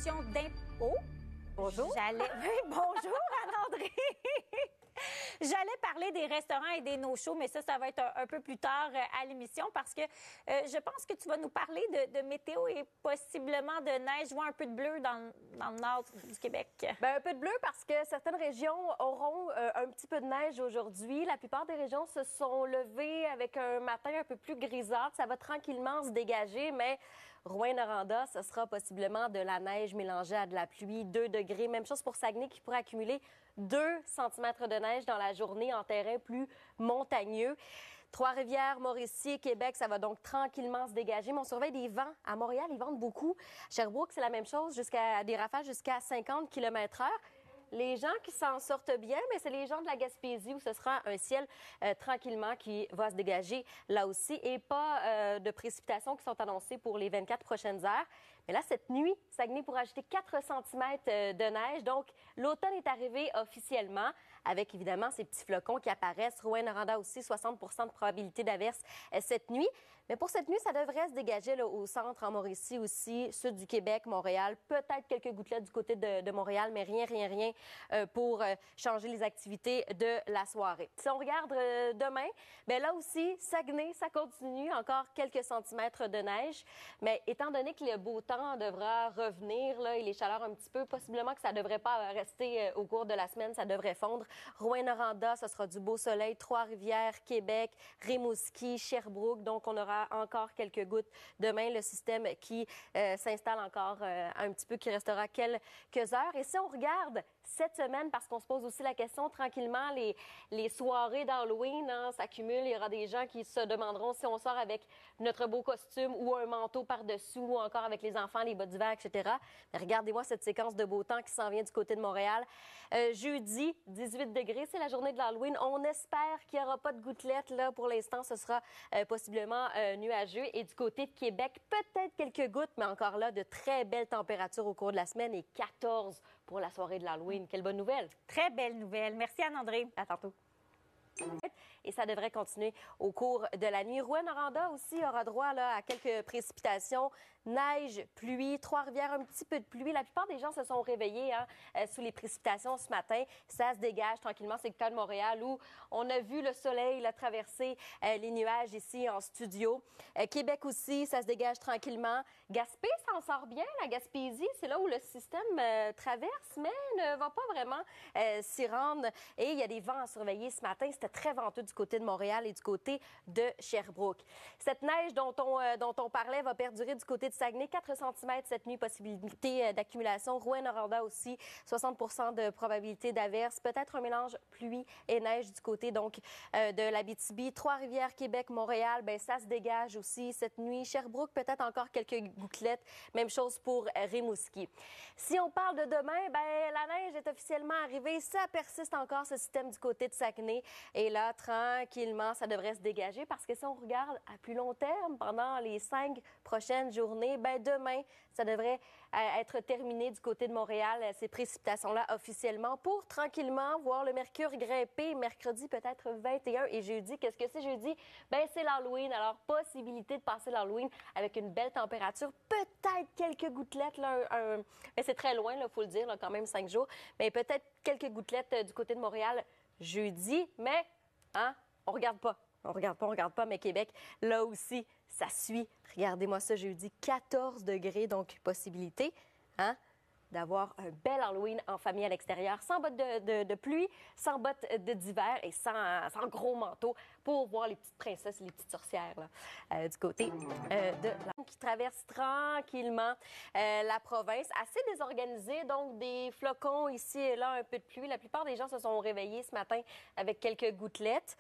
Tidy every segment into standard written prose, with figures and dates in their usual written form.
déclaration d'impôts. Bonjour. Oui, bonjour, Anne-André. J'allais parler des restaurants et des no-shows, mais ça va être un peu plus tard à l'émission parce que je pense que tu vas nous parler de météo et possiblement de neige. Je vois un peu de bleu dans le nord du Québec. Bien, un peu de bleu parce que certaines régions auront un petit peu de neige aujourd'hui. La plupart des régions se sont levées avec un matin un peu plus grisâtre. Ça va tranquillement se dégager, mais Rouyn-Noranda, ce sera possiblement de la neige mélangée à de la pluie, 2 degrés. Même chose pour Saguenay qui pourrait accumuler 2 centimètres de neige dans la journée en terrain plus montagneux. Trois-Rivières, Mauricie, Québec, ça va donc tranquillement se dégager. Mais on surveille des vents. À Montréal, ils ventent beaucoup. Sherbrooke, c'est la même chose, jusqu'à des rafales jusqu'à 50 km/h. Les gens qui s'en sortent bien, mais c'est les gens de la Gaspésie où ce sera un ciel tranquillement qui va se dégager là aussi et pas de précipitations qui sont annoncées pour les 24 prochaines heures. Mais là, cette nuit, Saguenay pourra ajouter 4 cm de neige. Donc, l'automne est arrivé officiellement avec évidemment ces petits flocons qui apparaissent. Rouyn-Noranda aussi, 60 de probabilité d'averse cette nuit. Mais pour cette nuit, ça devrait se dégager là, au centre, en Mauricie aussi, sud du Québec, Montréal. Peut-être quelques gouttelettes du côté de Montréal, mais rien pour changer les activités de la soirée. Si on regarde demain, bien là aussi, Saguenay, ça continue, encore quelques centimètres de neige. Mais étant donné que le beau temps devra revenir là, et les chaleurs un petit peu, possiblement que ça ne devrait pas rester au cours de la semaine, ça devrait fondre. Rouyn-Noranda, ce sera du beau soleil. Trois-Rivières, Québec, Rimouski, Sherbrooke. Donc, on aura encore quelques gouttes demain. Le système qui s'installe encore un petit peu, qui restera quelques heures. Et si on regarde cette semaine, parce qu'on se pose aussi la question tranquillement, les soirées d'Halloween s'accumulent. Il y aura des gens qui se demanderont si on sort avec notre beau costume ou un manteau par-dessous ou encore avec les enfants, les bas d'hiver, etc. Mais regardez-moi cette séquence de beau temps qui s'en vient du côté de Montréal. Jeudi, 18 degrés, c'est la journée de l'Halloween. On espère qu'il n'y aura pas de gouttelettes. Là, pour l'instant, ce sera possiblement nuageux. Et du côté de Québec, peut-être quelques gouttes, mais encore là, de très belles températures au cours de la semaine et 14 pour la soirée de l'Halloween. Quelle bonne nouvelle! Très belle nouvelle. Merci, Anne-André. À tantôt. Et ça devrait continuer au cours de la nuit. Rouyn-Noranda aussi aura droit là, à quelques précipitations. Neige, pluie, Trois-Rivières, un petit peu de pluie. La plupart des gens se sont réveillés sous les précipitations ce matin. Ça se dégage tranquillement. C'est le cas de Montréal où on a vu le soleil là, traverser les nuages ici en studio. Québec aussi, ça se dégage tranquillement. Gaspé s'en sort bien. La Gaspésie, c'est là où le système traverse, mais ne va pas vraiment s'y rendre. Et il y a des vents à surveiller ce matin. C'était très venteux du côté de Montréal et du côté de Sherbrooke. Cette neige dont on parlait va perdurer du côté de Saguenay, 4 cm cette nuit, possibilité d'accumulation. Rouyn-Noranda aussi, 60 de probabilité d'averse. Peut-être un mélange pluie et neige du côté donc de l'Abitibi. Trois-Rivières, Québec, Montréal, ben ça se dégage aussi cette nuit. Sherbrooke, peut-être encore quelques gouttelettes. Même chose pour Rimouski. Si on parle de demain, ben la neige est officiellement arrivée. Ça persiste encore, ce système du côté de Saguenay. Et là, tranquillement, ça devrait se dégager parce que si on regarde à plus long terme, pendant les 5 prochaines journées, ben demain, ça devrait être terminé du côté de Montréal, ces précipitations-là officiellement, pour tranquillement voir le mercure grimper mercredi peut-être 21 et jeudi. Qu'est-ce que c'est jeudi? Ben c'est l'Halloween. Alors, possibilité de passer l'Halloween avec une belle température, peut-être quelques gouttelettes, là, mais c'est très loin, il faut le dire, là, quand même 5 jours, mais peut-être quelques gouttelettes du côté de Montréal jeudi, mais on regarde pas, mais Québec, là aussi, ça suit. Regardez-moi ça jeudi, 14 degrés, donc possibilité, d'avoir un bel Halloween en famille à l'extérieur, sans bottes de pluie, sans bottes d'hiver et sans gros manteau pour voir les petites princesses et les petites sorcières là, du côté de la qui traverse tranquillement la province. Assez désorganisée, donc des flocons ici et là, un peu de pluie. La plupart des gens se sont réveillés ce matin avec quelques gouttelettes.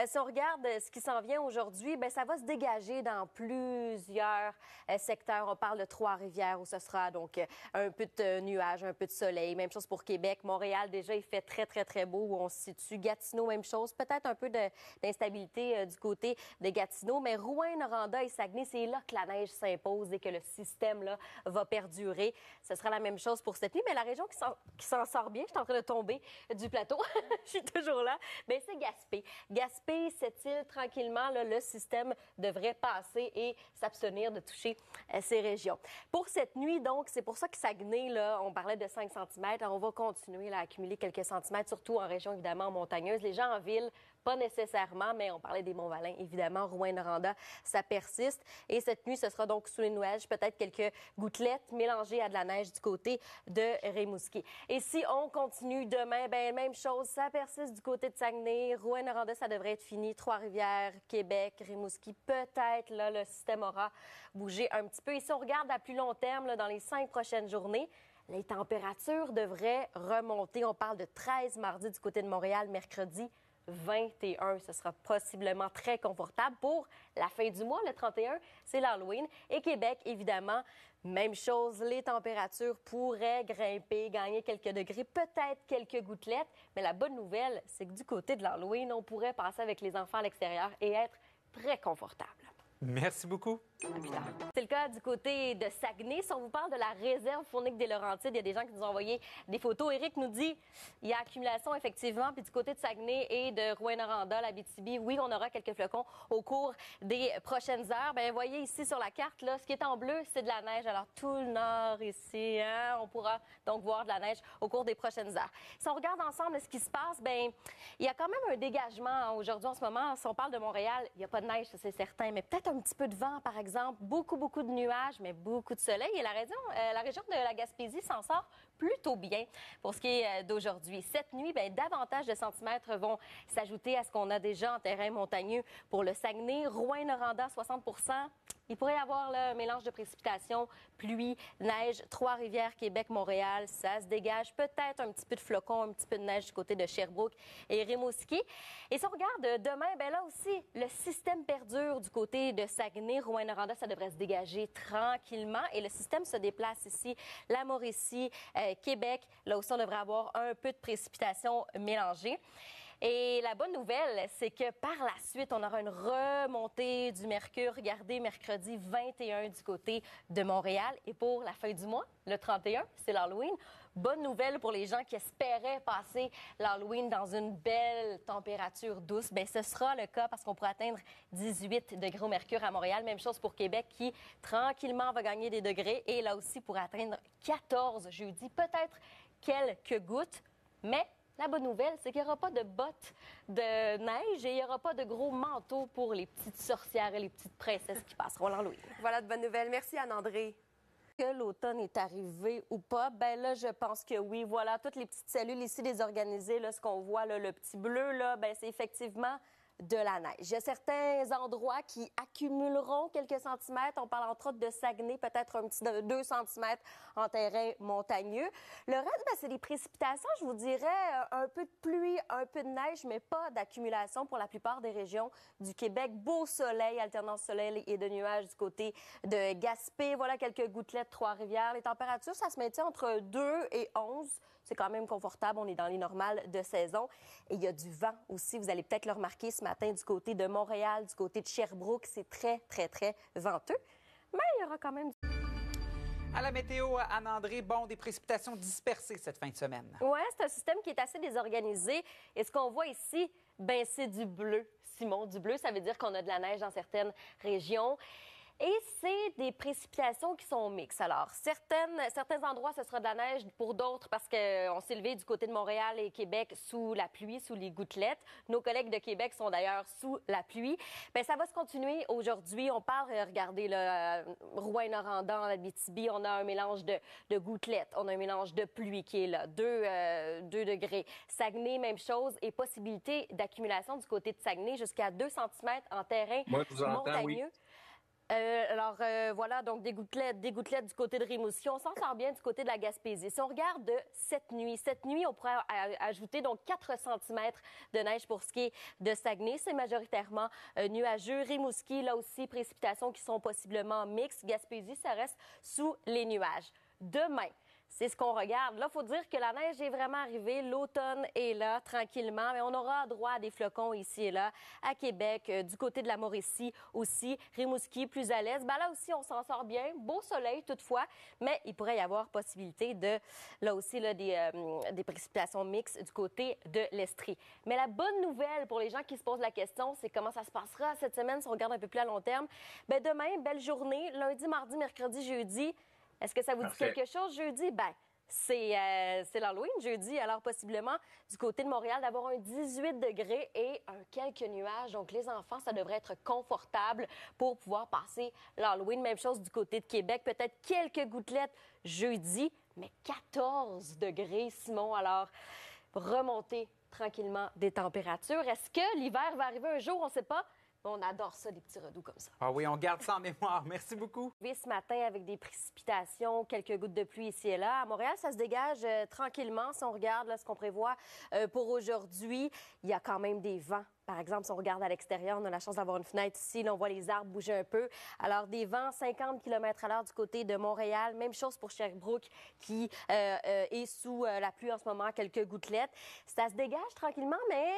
Si on regarde ce qui s'en vient aujourd'hui, ben ça va se dégager dans plusieurs secteurs. On parle de Trois-Rivières où ce sera donc un peu de nuages, un peu de soleil. Même chose pour Québec. Montréal, déjà, il fait très beau où on se situe. Gatineau, même chose. Peut-être un peu d'instabilité instabilité du côté de Gatineau. Mais Rouyn-Noranda et Saguenay, c'est là que la neige s'impose et que le système là, va perdurer. Ce sera la même chose pour cette nuit. Mais la région qui s'en sort bien, je suis en train de tomber du plateau, je suis toujours là, bien, c'est Gaspé. Gaspé, cette île, tranquillement, là, le système devrait passer et s'abstenir de toucher ces régions. Pour cette nuit, donc, c'est pour ça que Saguenay, là, on parlait de 5 cm. On va continuer là, à accumuler quelques centimètres, surtout en région, évidemment, montagneuse. Les gens en ville, pas nécessairement, mais on parlait des Monts-Valin, évidemment, Rouyn-Noranda, ça persiste. Et cette nuit, ce sera donc sous les nuages, peut-être quelques gouttelettes mélangées à de la neige du côté de Rimouski. Et si on continue demain, bien, même chose, ça persiste du côté de Saguenay, Rouyn-Noranda, ça devrait être fini, Trois-Rivières, Québec, Rimouski, peut-être, là, le système aura bougé un petit peu. Et si on regarde à plus long terme, là, dans les 5 prochaines journées, les températures devraient remonter. On parle de 13 mardi du côté de Montréal, mercredi 21. Ce sera possiblement très confortable pour la fin du mois. Le 31, c'est l'Halloween. Et Québec, évidemment, même chose. Les températures pourraient grimper, gagner quelques degrés, peut-être quelques gouttelettes. Mais la bonne nouvelle, c'est que du côté de l'Halloween, on pourrait passer avec les enfants à l'extérieur et être très confortable. Merci beaucoup. C'est le cas du côté de Saguenay. Si on vous parle de la réserve faunique des Laurentides, il y a des gens qui nous ont envoyé des photos. Éric nous dit il y a accumulation, effectivement. Puis du côté de Saguenay et de Rouyn-Noranda, l'Abitibi, oui, on aura quelques flocons au cours des prochaines heures. Bien, voyez ici sur la carte, là, ce qui est en bleu, c'est de la neige. Alors, tout le nord ici, hein, on pourra donc voir de la neige au cours des prochaines heures. Si on regarde ensemble ce qui se passe, bien, il y a quand même un dégagement aujourd'hui en ce moment. Si on parle de Montréal, il n'y a pas de neige, ça, c'est certain, mais peut-être un petit peu de vent, par exemple. Beaucoup de nuages, mais beaucoup de soleil. Et la région de la Gaspésie s'en sort plutôt bien pour ce qui est d'aujourd'hui. Cette nuit, bien, davantage de centimètres vont s'ajouter à ce qu'on a déjà en terrain montagneux pour le Saguenay. Rouyn-Noranda, 60 %. Il pourrait y avoir là, un mélange de précipitations, pluie, neige, Trois-Rivières, Québec, Montréal. Ça se dégage. Peut-être un petit peu de flocons, un petit peu de neige du côté de Sherbrooke et Rimouski. Et si on regarde demain, bien là aussi, le système perdure du côté de Saguenay, Rouyn-Noranda, ça devrait se dégager tranquillement. Et le système se déplace ici, la Mauricie, Québec. Là aussi, on devrait avoir un peu de précipitations mélangées. Et la bonne nouvelle, c'est que par la suite, on aura une remontée du mercure. Regardez, mercredi 21 du côté de Montréal. Et pour la fin du mois, le 31, c'est l'Halloween. Bonne nouvelle pour les gens qui espéraient passer l'Halloween dans une belle température douce. Bien, ce sera le cas parce qu'on pourra atteindre 18 degrés au mercure à Montréal. Même chose pour Québec qui, tranquillement, va gagner des degrés. Et là aussi, pourra atteindre 14 jeudi. Peut-être quelques gouttes, mais la bonne nouvelle, c'est qu'il n'y aura pas de bottes de neige et il n'y aura pas de gros manteaux pour les petites sorcières et les petites princesses qui passeront l'Halloween. Voilà de bonnes nouvelles. Merci, Anne-André. Que l'automne est arrivé ou pas, ben là, je pense que oui. Voilà, toutes les petites cellules ici désorganisées, là, ce qu'on voit, là, le petit bleu, là, ben c'est effectivement de la neige. Il y a certains endroits qui accumuleront quelques centimètres. On parle entre autres de Saguenay, peut-être un petit 2 centimètres en terrain montagneux. Le reste, ben, c'est des précipitations, je vous dirais, un peu de pluie, un peu de neige, mais pas d'accumulation pour la plupart des régions du Québec. Beau soleil, alternance soleil et de nuages du côté de Gaspé. Voilà quelques gouttelettes, Trois-Rivières. Les températures, ça se maintient entre 2 et 11. C'est quand même confortable. On est dans les normales de saison. Et il y a du vent aussi. Vous allez peut-être le remarquer ce matin du côté de Montréal, du côté de Sherbrooke. C'est très venteux. Mais il y aura quand même À la météo, Anne-André, bon, des précipitations dispersées cette fin de semaine. Oui, c'est un système qui est assez désorganisé. Et ce qu'on voit ici, ben c'est du bleu. Simon, du bleu, ça veut dire qu'on a de la neige dans certaines régions. Et c'est des précipitations qui sont mixtes. Alors, certains endroits, ce sera de la neige. Pour d'autres, parce qu'on s'est levé du côté de Montréal et Québec sous la pluie, sous les gouttelettes. Nos collègues de Québec sont d'ailleurs sous la pluie. Bien, ça va se continuer aujourd'hui. On parle, regardez, Rouyn-Noranda, en Abitibi, on a un mélange de gouttelettes. On a un mélange de pluie qui est là, 2 degrés. Saguenay, même chose. Et possibilité d'accumulation du côté de Saguenay jusqu'à 2 cm en terrain montagneux. Oui. Voilà, donc des gouttelettes du côté de Rimouski. On s'en sort bien du côté de la Gaspésie. Si on regarde cette nuit, on pourrait ajouter donc 4 cm de neige pour ce qui est de Saguenay. C'est majoritairement nuageux. Rimouski, là aussi, précipitations qui sont possiblement mixtes. Gaspésie, ça reste sous les nuages. Demain, c'est ce qu'on regarde. Là, il faut dire que la neige est vraiment arrivée. L'automne est là, tranquillement. Mais on aura droit à des flocons ici et là, à Québec, du côté de la Mauricie aussi, Rimouski, plus à l'est. Ben là aussi, on s'en sort bien. Beau soleil, toutefois. Mais il pourrait y avoir possibilité de, là aussi, là, des précipitations mixtes du côté de l'Estrie. Mais la bonne nouvelle pour les gens qui se posent la question, c'est comment ça se passera cette semaine si on regarde un peu plus à long terme. Bien, demain, belle journée. Lundi, mardi, mercredi, jeudi. Est-ce que ça vous dit quelque chose jeudi? Bien, c'est l'Halloween jeudi, alors possiblement du côté de Montréal d'avoir un 18 degrés et quelques nuages. Donc, les enfants, ça devrait être confortable pour pouvoir passer l'Halloween. Même chose du côté de Québec, peut-être quelques gouttelettes jeudi, mais 14 degrés, Simon. Alors, remonter tranquillement des températures. Est-ce que l'hiver va arriver un jour? On ne sait pas. On adore ça, des petits redoux comme ça. Ah oui, on garde ça en mémoire. Merci beaucoup. Ce matin, avec des précipitations, quelques gouttes de pluie ici et là. À Montréal, ça se dégage tranquillement. Si on regarde là, ce qu'on prévoit pour aujourd'hui, il y a quand même des vents. Par exemple, si on regarde à l'extérieur, on a la chance d'avoir une fenêtre ici. Là, on voit les arbres bouger un peu. Alors, des vents 50 km/h du côté de Montréal. Même chose pour Sherbrooke qui est sous la pluie en ce moment, quelques gouttelettes. Ça se dégage tranquillement, mais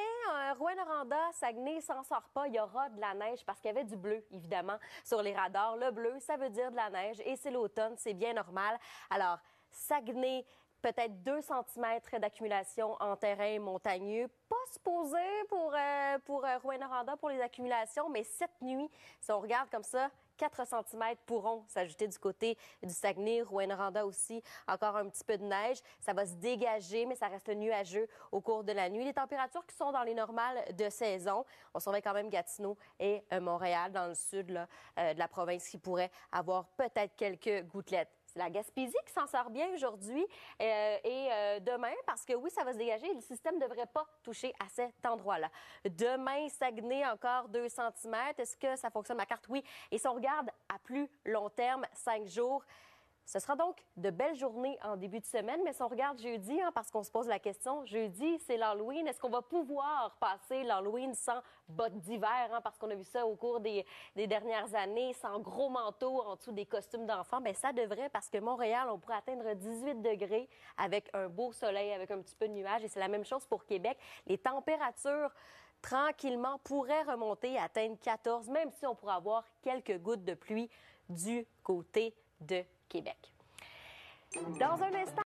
Rouyn-Noranda, Saguenay s'en sort pas. Il y aura de la neige parce qu'il y avait du bleu, évidemment, sur les radars. Le bleu, ça veut dire de la neige et c'est l'automne, c'est bien normal. Alors, Saguenay, peut-être 2 cm d'accumulation en terrain montagneux. Pas supposé pour Rouyn-Noranda pour les accumulations, mais cette nuit, si on regarde comme ça, 4 cm pourront s'ajouter du côté du Saguenay, Rouyn-Noranda aussi. Encore un petit peu de neige. Ça va se dégager, mais ça reste nuageux au cours de la nuit. Les températures qui sont dans les normales de saison. On surveille quand même Gatineau et Montréal, dans le sud là, de la province, qui pourrait avoir peut-être quelques gouttelettes. C'est la Gaspésie qui s'en sort bien aujourd'hui et demain, parce que oui, ça va se dégager, le système ne devrait pas toucher à cet endroit-là. Demain, Saguenay, encore 2 cm. Est-ce que ça fonctionne, ma carte? Oui. Et si on regarde à plus long terme, 5 jours, ce sera donc de belles journées en début de semaine, mais si on regarde jeudi, parce qu'on se pose la question, jeudi, c'est l'Halloween. Est-ce qu'on va pouvoir passer l'Halloween sans bottes d'hiver? Parce qu'on a vu ça au cours des dernières années, sans gros manteau en dessous des costumes d'enfants. Bien, ça devrait, parce que Montréal, on pourrait atteindre 18 degrés avec un beau soleil, avec un petit peu de nuages. Et c'est la même chose pour Québec. Les températures tranquillement pourraient remonter et atteindre 14, même si on pourrait avoir quelques gouttes de pluie du côté de Québec. Dans un instant,